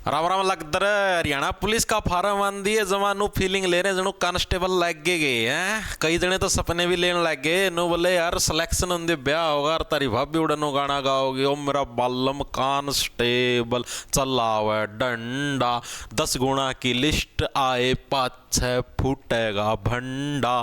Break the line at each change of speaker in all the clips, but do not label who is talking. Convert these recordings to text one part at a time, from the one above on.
Ram Ram लगदर Haryana police का farm आन दिए जवानू फीलिंग ले रहे जनो कांस्टेबल लग गए हैं। कई जने तो सपने भी लेने लग गए नो बोले यार सिलेक्शन होंगे ब्याह होगा और तारी भाभी उड़नो गाना गाओगे ओ मेरा बालम कांस्टेबल चला हुआ डंडा 10 गुना की लिस्ट आए 5-6 फूटेगा भंडा।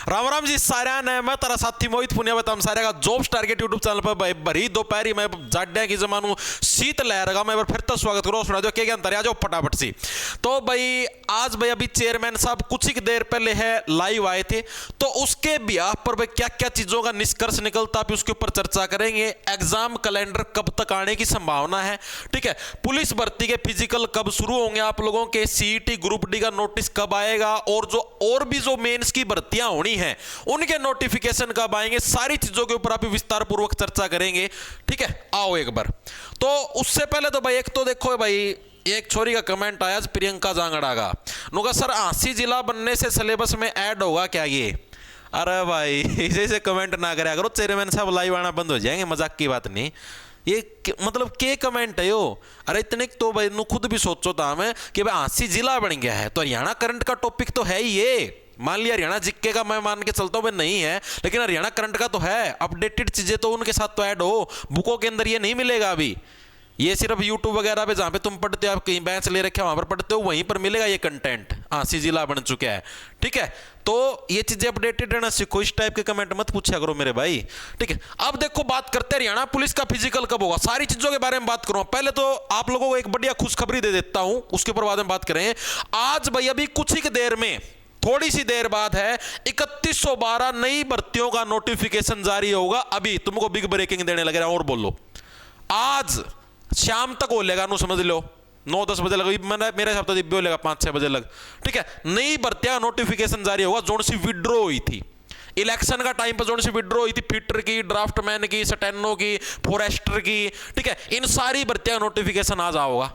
राम राम जी सारा ने मैं तारा साथी मोहित पुनिया बताऊं सारे का जॉब्स टारगेट यूट्यूब चैनल पर भाई भरी दोपहरी में जाड्या की जमानू शीत लहर का मैं फिर तो स्वागत करो सुना दो क्या अंतर आ जाओ फटाफट सी। तो भाई आज भाई अभी चेयरमैन साहब कुछ ही देर पहले है लाइव आए थे तो उसके बिहाफ पर भाई क्या क्या चीजों का निष्कर्ष निकलता है उसके ऊपर चर्चा करेंगे। एग्जाम कैलेंडर कब तक आने की संभावना है, ठीक है, पुलिस भर्ती के फिजिकल कब शुरू होंगे, आप लोगों के सीईटी ग्रुप डी का नोटिस कब आएगा और भी जो मेंस की भर्तियां होनी है उनके नोटिफिकेशन कब आएंगे, सारी चीजों के ऊपर आप विस्तार पूर्वक चर्चा करेंगे। ठीक है, आओ एक बार। तो उससे पहले तो भाई एक तो देखो भाई एक छोरी का कमेंट आया प्रियंका जांगड़ा का, नुका सर 80 जिला बनने से सिलेबस में ऐड होगा क्या ये? अरे भाई इसे कमेंट ना करे करो, चेयरमैन साहब लाइव आना बंद हो जाएंगे, मजाक की बात नहीं। ये मतलब के कमेंट है यो? अरे इतने तो भाई नु खुद भी सोचो था मैं कि भाई 80 जिला बन गया है तो हरियाणा करंट का टॉपिक तो है ही ये। मान लिया हरियाणा जिक्के का मैं मान के चलता हूं भाई नहीं है, लेकिन हरियाणा करंट का तो है, अपडेटेड चीजें तो उनके साथ तो ऐड हो, बुकों के अंदर ये नहीं मिलेगा अभी। ये सिर्फ यूट्यूब वगैरह पे जहां पे तुम पढ़ते हो, आप कहीं बैच ले रखे हो वहां पर पढ़ते हो, वहीं पर मिलेगा ये कंटेंट। 80 जिला बन चुका है, ठीक है, तो ये चीजें अपडेटेड रहना सीखो, इस टाइप के कमेंट मत पूछा करो मेरे भाई। ठीक है, अब देखो बात करते हैं हरियाणा पुलिस का फिजिकल कब होगा, सारी चीजों के बारे में बात करूं। पहले तो आप लोगों को एक बढ़िया खुशखबरी दे देता हूं, उसके ऊपर बाद में बात करें। आज भाई अभी कुछ ही देर में, थोड़ी सी देर बाद है 3112 नई भर्तियों का नोटिफिकेशन जारी होगा। अभी तुमको बिग ब्रेकिंग देने लगे और बोलो, आज शाम तक हो लेगा, नो समझ लो 9-10 बजे लग, मेरे हिसाब से बोलेगा 5-6 बजे लग। ठीक है, नई भर्तियां नोटिफिकेशन जारी होगा, जोन सी विड्रॉ हुई थी इलेक्शन का टाइम पर, जोन सी विड्रॉ हुई थी फिटर की, ड्राफ्टमैन की, स्टेनो की, फॉरेस्टर की, ठीक है, इन सारी भर्तियां नोटिफिकेशन आज आओगा।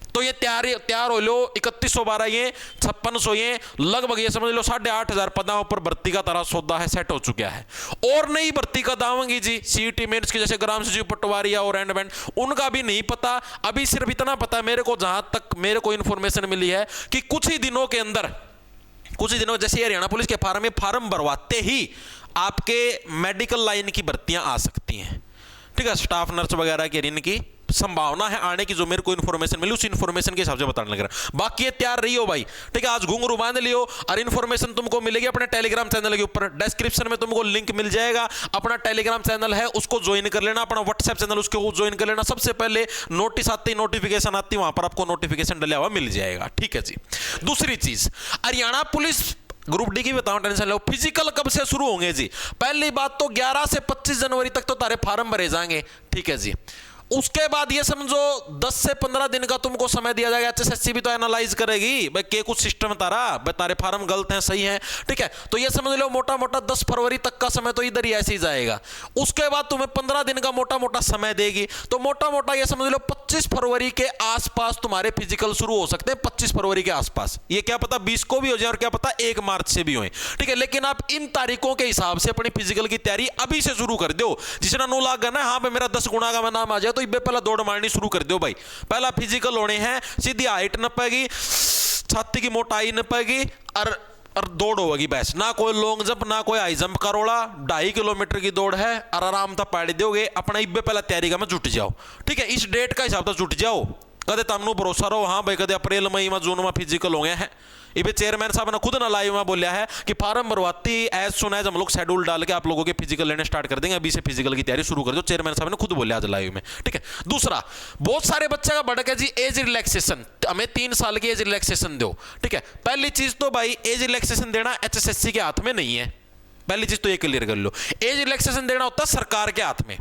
तो ये तैयार हो लो, 3112 ये 5600 ये लगभग ये समझ लो 8500 पदों पर भर्ती का तरह सौदा है, सेट हो चुका है। और नई भर्ती का दावेंगी जी सीईटी मेंस की, जैसे ग्राम सचिव पटवारिया और एंडबैंड, उनका भी नहीं पता। अभी सिर्फ इतना पता मेरे को, जहां तक मेरे को इंफॉर्मेशन मिली है कि कुछ ही दिनों के अंदर, कुछ ही दिनों जैसे हरियाणा पुलिस के फार्म में फार्म भरवाते ही आपके मेडिकल लाइन की भर्तियां आ सकती हैं। ठीक है, स्टाफ नर्स वगैरह की इनकी संभावना है आने की, जो मेरे को इन्फॉर्मेशन मिली उस इन्फॉर्मेशन के हिसाब से बताने लग रहा। बाकी ये तैयार रही हो भाई, ठीक है, आज घुंघरू बांध लियो और इन्फॉर्मेशन तुमको मिलेगी अपने टेलीग्राम चैनल के ऊपर, डिस्क्रिप्शन में तुमको लिंक मिल जाएगा। अपना टेलीग्राम चैनल है उसको ज्वाइन कर लेना, अपना व्हाट्सएप चैनल उसको ज्वाइन कर लेना, सबसे पहले नोटिस आती, नोटिफिकेशन आती, वहां पर आपको नोटिफिकेशन डला हुआ मिल जाएगा। ठीक है जी। दूसरी चीज, हरियाणा पुलिस ग्रुप डी की बताऊं, टेंशन लो, फिजिकल कब से शुरू होंगे जी? पहली बात तो 11 से 25 जनवरी तक तो तारे फार्म भरे जाएंगे, ठीक है जी। उसके बाद ये समझो 10 से 15 दिन का तुमको समय दिया जाएगा, एचएसएससी भी तो एनालाइज करेगी भाई के कुछ सिस्टम तारा भाई तारे फार्म गलत हैं सही हैं, ठीक है, तो ये समझ लो मोटा मोटा 10 फरवरी तक का समय तो इधर ही ऐसे ही जाएगा। उसके बाद तुम्हें 15 दिन का मोटा मोटा समय देगी, तो मोटा मोटा ये समझ लो 25 फरवरी के आसपास तुम्हारे फिजिकल शुरू हो सकते हैं, 25 फरवरी के आसपास, ये क्या पता 20 को भी हो जाए और क्या पता 1 मार्च से भी हो, ठीक है, लेकिन आप इन तारीखों के हिसाब से अपनी फिजिकल की तैयारी अभी से शुरू कर दो। जिसना 9 लाख गना, हाँ भाई मेरा 10 गुना का नाम आ जाए तो पहला दौड़ मारनी शुरू कर दो भाई। पहला फिजिकल होने हैं, सीधी हाइट नपेगी, छाती की मोटाई नपेगी और दौड़ होगी बस, ना कोई लॉन्ग जंप ना कोई हाई जंप करोड़ा, 2.5 किलोमीटर की दौड़ है और आराम तक पाड़ी दोगे। अपना इब्बे पहला तैयारी का में जुट जाओ, ठीक है, इस डेट का हिसाब से जुट जाओ, कदे तमनु भरोसा रहो हाँ भाई कदे अप्रैल मई में जून में फिजिकल हो गए हैं। इबे चेयरमैन साहब ने खुद ना लाइव में बोलिया है कि फार्म भरवाती एज सुन एज हम लोग शेड्यूल डाल के आप लोगों के फिजिकल लेने स्टार्ट कर देंगे, अभी से फिजिकल की तैयारी शुरू कर दो, चेयरमैन साहब ने खुद बोलिया आज लाइव में, ठीक है। दूसरा, बहुत सारे बच्चे का भड़क है जी एज रिलैक्सेशन, हमें 3 साल की एज रिलैक्सेशन दो, ठीक है। पहली चीज तो भाई एज रिलैक्सेशन देना एचएसएससी के हाथ में नहीं है, पहली चीज तो ये क्लियर कर लो। एज रिलैक्सेशन देना होता है सरकार के हाथ में,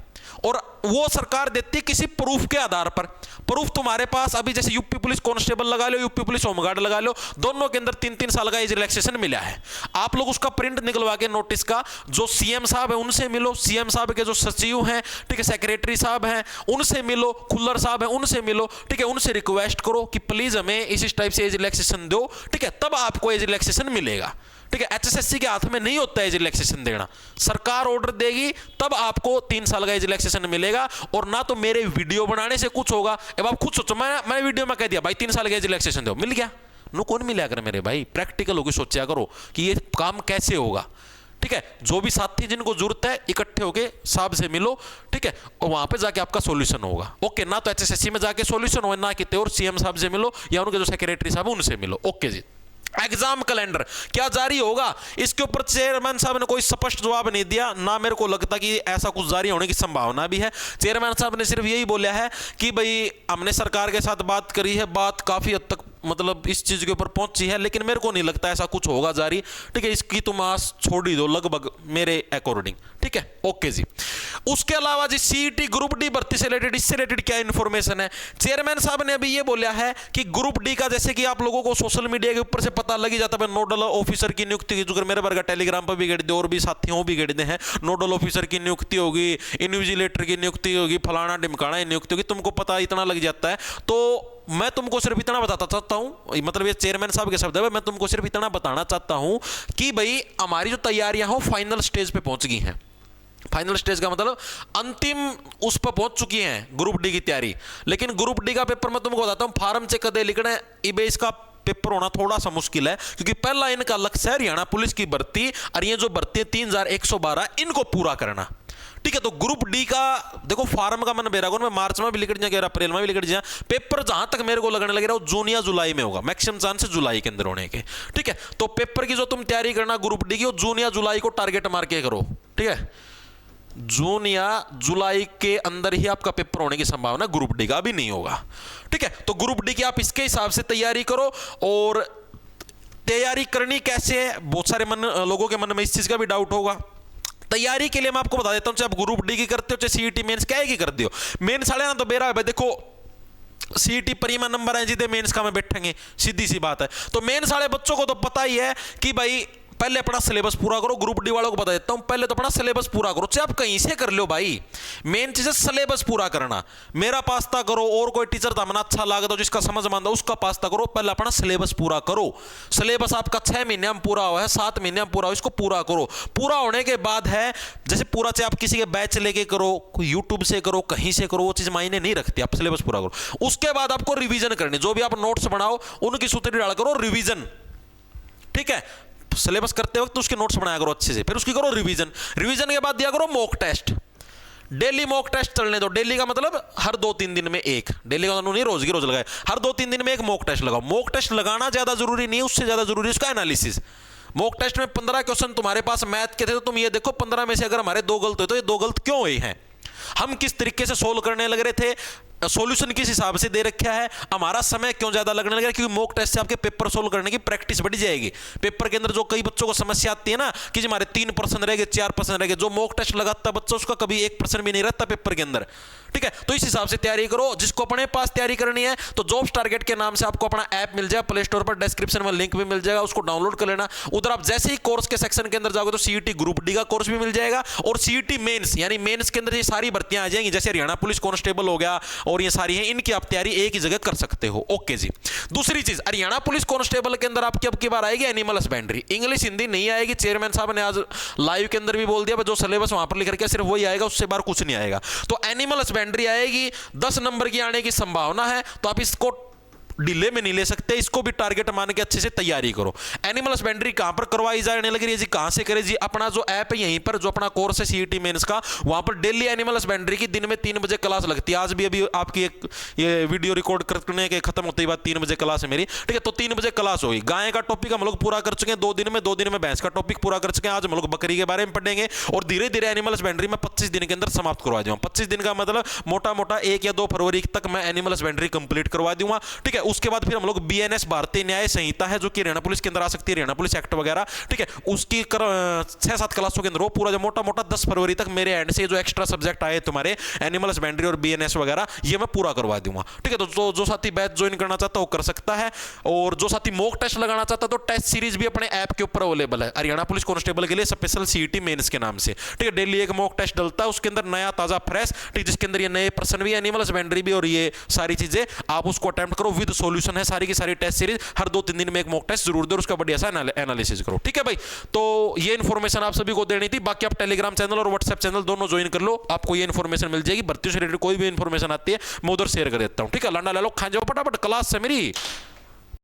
और वो सरकार देती है किसी प्रूफ के आधार पर। प्रूफ तुम्हारे पास अभी जैसे यूपी पुलिस कांस्टेबल लगा लो, यूपी पुलिस होमगार्ड लगा लो, दोनों के अंदर 3-3 साल का एज रिलैक्सेशन मिला है। आप लोग उसका प्रिंट निकलवा के नोटिस का, जो सीएम साहब है उनसे मिलो, सीएम साहब के जो सचिव हैं, ठीक है, सेक्रेटरी साहब हैं उनसे मिलो, खुल्लर साहब हैं उनसे मिलो, ठीक है, उनसे रिक्वेस्ट करो कि प्लीज हमें इस टाइप से एज रिलैक्सेशन दो, ठीक है, तब आपको एज रिलैक्सेशन मिलेगा। ठीक है, एचएसएससी के हाथ में नहीं होता है एज रिलैक्सेशन देना, सरकार ऑर्डर देगी तब आपको 3 साल का एज रिलैक्सेशन मिलेगा। मिलेगा और ना तो मेरे वीडियो बनाने से कुछ होगा। अब आप खुद सोचो, मैं वीडियो में कह दिया भाई 3 साल का रिलैक्सेशन दो, मिल गया? नो, कौन मिला कर मेरे भाई? प्रैक्टिकल होकर सोचा करो कि ये काम कैसे होगा। ठीक है, जो भी साथी जिनको जरूरत है इकट्ठे होके साहब से मिलो, ठीक है, और वहां पे जाके आपका सॉल्यूशन होगा। ओके, ना तो एचएसएससी में जाके सॉल्यूशन हो, ना कितने और सीएम साहब से मिलो या उनके जो सेक्रेटरी साहब उनसे मिलो। ओके जी। एग्जाम कैलेंडर क्या जारी होगा, इसके ऊपर चेयरमैन साहब ने कोई स्पष्ट जवाब नहीं दिया, ना मेरे को लगता कि ऐसा कुछ जारी होने की संभावना भी है। चेयरमैन साहब ने सिर्फ यही बोला है कि भाई हमने सरकार के साथ बात करी है, बात काफी हद तक मतलब इस चीज के ऊपर पहुंची है, लेकिन मेरे को नहीं लगता ऐसा कुछ होगा जारी। ठीक है, इसकी तुम आस छोड़ ही दो लगभग मेरे अकॉर्डिंग। ठीक है, ओके जी। उसके अलावा जी सीईटी ग्रुप डी भर्ती से रिलेटेड, इससे रिलेटेड क्या इंफॉर्मेशन है? चेयरमैन साहब ने अभी ये बोला है कि ग्रुप डी का, जैसे कि आप लोगों को सोशल मीडिया के ऊपर से पता लग ही जाता है, नोडल ऑफिसर की नियुक्ति जो मेरे वर्ग टेलीग्राम पर भी गढ़ दे और भी साथियों भी गढ़ दे हैं, नोडल ऑफिसर की नियुक्ति होगी, इन्विजिलेटर की नियुक्ति होगी, फलाना ढिमकाना नियुक्ति होगी, तुमको पता इतना लग जाता है। तो मैं तुमको सिर्फ इतना बताता चाहता हूं, मतलब ये चेयरमैन साहब के शब्द है, मैं तुमको सिर्फ इतना बताना चाहता हूं कि भाई हमारी जो तैयारियां हो फाइनल स्टेज पे पहुंच गई हैं। फाइनल स्टेज का मतलब अंतिम उस पर पहुंच चुकी हैं ग्रुप डी की तैयारी। लेकिन ग्रुप डी का पेपर मैं तुमको बताता हूं, फार्म चेक कदे लिखना है, इबे इसका पेपर होना थोड़ा सा मुश्किल है, क्योंकि पहला इनका लक्ष्य है हरियाणा पुलिस की भर्ती, और ये जो भर्ती है 3112 इनको पूरा करना। ठीक है, तो ग्रुप डी का देखो फार्म का मन बेरा मैं मार्च में भी लिख दिया, अप्रैल में भी लिख दिया, पेपर जहां तक मेरे को लगने लग रहा है जून या जुलाई में होगा, मैक्सिमम चांस है जुलाई के अंदर होने के। ठीक है, तो पेपर की जो तुम तैयारी करना ग्रुप डी की, वो जून या जुलाई को टारगेट मार के करो। ठीक है, जून या जुलाई के अंदर ही आपका पेपर होने की संभावना ग्रुप डी का, अभी नहीं होगा। ठीक है, तो ग्रुप डी की आप इसके हिसाब से तैयारी करो। और तैयारी करनी कैसे है, बहुत सारे लोगों के मन में इस चीज का भी डाउट होगा। तैयारी के लिए मैं आपको बता देता हूं, चाहे आप ग्रुप डी की करते हो चाहे सीईटी मेंस क्या की करते हो, मेंस वाले ना तो बेरा है देखो, सीईटी परिमा नंबर है जिदे मेंस का में बैठेंगे, सीधी सी बात है। तो मेंस वाले बच्चों को तो पता ही है कि भाई पहले अपना सिलेबस पूरा करो। ग्रुप डी वालों को बता देता हूं, पहले तो अपना सिलेबस पूरा करो, चाहे आप कहीं से कर लो भाई, मेन चीज है सिलेबस पूरा करना। मेरा पास्ता करो और कोई टीचर था अच्छा लागत हो जिसका समझ मानता उसका पास्ता करो, पहले अपना सिलेबस पूरा करो। सिलेबस आपका 6 महीने में पूरा हुआ है, 7 महीने में पूरा हो, इसको पूरा करो। पूरा होने के बाद है जैसे पूरा, चाहे आप किसी के बैच लेके करो, यूट्यूब से करो, कहीं से करो, वो चीज मायने नहीं रखती, आप सिलेबस पूरा करो। उसके बाद आपको रिवीजन करनी, जो भी आप नोट्स बनाओ उनकी सूत्री डाल करो रिवीजन। ठीक है, सिलेबस करते वक्त तो उसके नोट्स बनाया करो अच्छे से, फिर उसकी करो रिवीजन। रिवीजन के बाद दिया करो mock test, daily mock test चलने दो। डेली का मतलब हर 2-3 दिन में एक, डेली का नहीं रोज की रोज लगाए, हर 2-3 दिन में एक मॉक टेस्ट लगाओ। मॉक टेस्ट लगाना ज्यादा जरूरी नहीं है, उससे ज्यादा जरूरी है उसका एनालिसिस। मॉक टेस्ट में 15 क्वेश्चन तुम्हारे पास मैथ के थे, तो तुम ये देखो 15 में से अगर हमारे 2 गलत हुए तो ये 2 गलत क्यों हुए हैं, हम किस तरीके से सोल्व करने लग रहे थे, सॉल्यूशन किस हिसाब से दे रखा है, हमारा समय क्यों ज्यादा लगने लगा, क्योंकि मॉक टेस्ट से आपके पेपर सोल्व करने की प्रैक्टिस बढ़ जाएगी। पेपर के अंदर जो कई बच्चों को समस्या आती है ना कि हमारे 3% रह गए, 4% रह गए, जो मॉक टेस्ट लगाता बच्चा उसका कभी 1% भी नहीं रहता पेपर के अंदर। ठीक है, तो इस हिसाब से तैयारी करो। जिसको अपने पास तैयारी करनी है तो जॉब्स टारगेट के नाम से आपको अपना ऐप मिल जाए प्ले स्टोर पर, डिस्क्रिप्शन में लिंक भी मिल जाएगा, उसको डाउनलोड कर लेना। उधर आप जैसे ही कोर्स के सेक्शन के अंदर जाओगे तो सीईटी ग्रुप डी का कोर्स भी मिल जाएगा, और सीईटी मेंस यानी मेंस के अंदर ये सारी भर्तियां आ जाएंगी, जैसे हरियाणा पुलिस कांस्टेबल हो गया और ये सारी हैं, इनकी आप तैयारी एक ही जगह कर सकते हो। ओके जी। दूसरी चीज, हरियाणा पुलिस कांस्टेबल के अंदर आपकी अब की बार आएगी एनिमल हस्बेंड्री, इंग्लिश हिंदी नहीं आएगी। चेयरमैन साहब ने आज लाइव के अंदर भी बोल दिया, जो सिलेबस वहां पर लिख रखा है सिर्फ वही आएगा, उससे बाहर कुछ नहीं आएगा। तो एनिमल हस्बेंड्री आएगी, 10 नंबर की आने की संभावना है, तो आप इसको डिले में नहीं ले सकते, इसको भी टारगेट मान के अच्छे से तैयारी करो। एनिमल हस्बेंड्री कहां पर करवाई जाने लगी है जी, कहां से करे जी, अपना जो ऐप है यहीं पर, जो अपना कोर्स है सीईटी मेंस का, वहां पर डेली एनिमल हस्बेंड्री की दिन में 3 बजे क्लास लगती है। आज भी अभी आपकी एक ये वीडियो रिकॉर्ड करने के खत्म होते ही बाद 3 बजे क्लास है मेरी। ठीक है, तो 3 बजे क्लास होगी। गाय का टॉपिक हम लोग पूरा कर चुके हैं 2 दिन में, 2 दिन में भैंस का टॉपिक पूरा कर चुके हैं। आज हम लोग बकरी के बारे में पढ़ेंगे और धीरे धीरे एनिमल हस्बेंड्री में 25 दिन के अंदर समाप्त करवा दूंगा। 25 दिन का मतलब मोटा मोटा 1 या 2 फरवरी तक मैं एनिमल हस्बेंड्री कंप्लीट करवा दूंगा। ठीक है, उसके बाद फिर हम लोग बीएनएस भारतीय न्याय संहिता है जो कि हरियाणा पुलिस के अंदर आ सकती है, हरियाणा पुलिस एक्ट वगैरह। ठीक है, उसकी 6-7 क्लासों के अंदर वो पूरा जो मोटा मोटा 10 फरवरी तक मेरे एंड से जो एक्स्ट्रा सब्जेक्ट आए तुम्हारे एनिमल हस्बेंड्री और बीएनएस वगैरह, ये मैं पूरा करवा दूंगा। ठीक है, तो जो साथी बैच ज्वाइन करना चाहता है वो कर सकता है, और जो साथी मॉक टेस्ट लगाना चाहता है तो टेस्ट सीरीज भी अपने ऐप के ऊपर अवेलेबल है हरियाणा पुलिस कांस्टेबल के लिए, स्पेशल सीईटी मेंस के नाम से। ठीक है, डेली एक मॉक टेस्ट डलता है, उसके अंदर नया ताजा फ्रेश, ठीक, जिसके अंदर ये नए प्रश्न भी, एनिमल हस्बेंड्री भी और ये सारी चीजें, आप उसको अटेम्प्ट करो विद सॉल्यूशन है सारी की सारी टेस्ट सीरीज, हर 2-3 दिन में एक मॉक टेस्ट जरूर दो, उसका बढ़िया सा एनालिसिस करो, ठीक है भाई। तो ये इन्फॉर्मेशन आप सभी को देनी थी। बाकी आप टेलीग्राम चैनल और व्हाट्सएप चैनल दोनों ज्वाइन कर लो, आपको ये इन्फॉर्मेशन मिल जाएगी। भर्ती से रिलेटेड कोई भी इन्फॉर्मेशन आती है मैं उधर शेयर कर देता हूं, ठीक है। लंडा ले लो, खा जाओ फटाफट, क्लास से मेरी।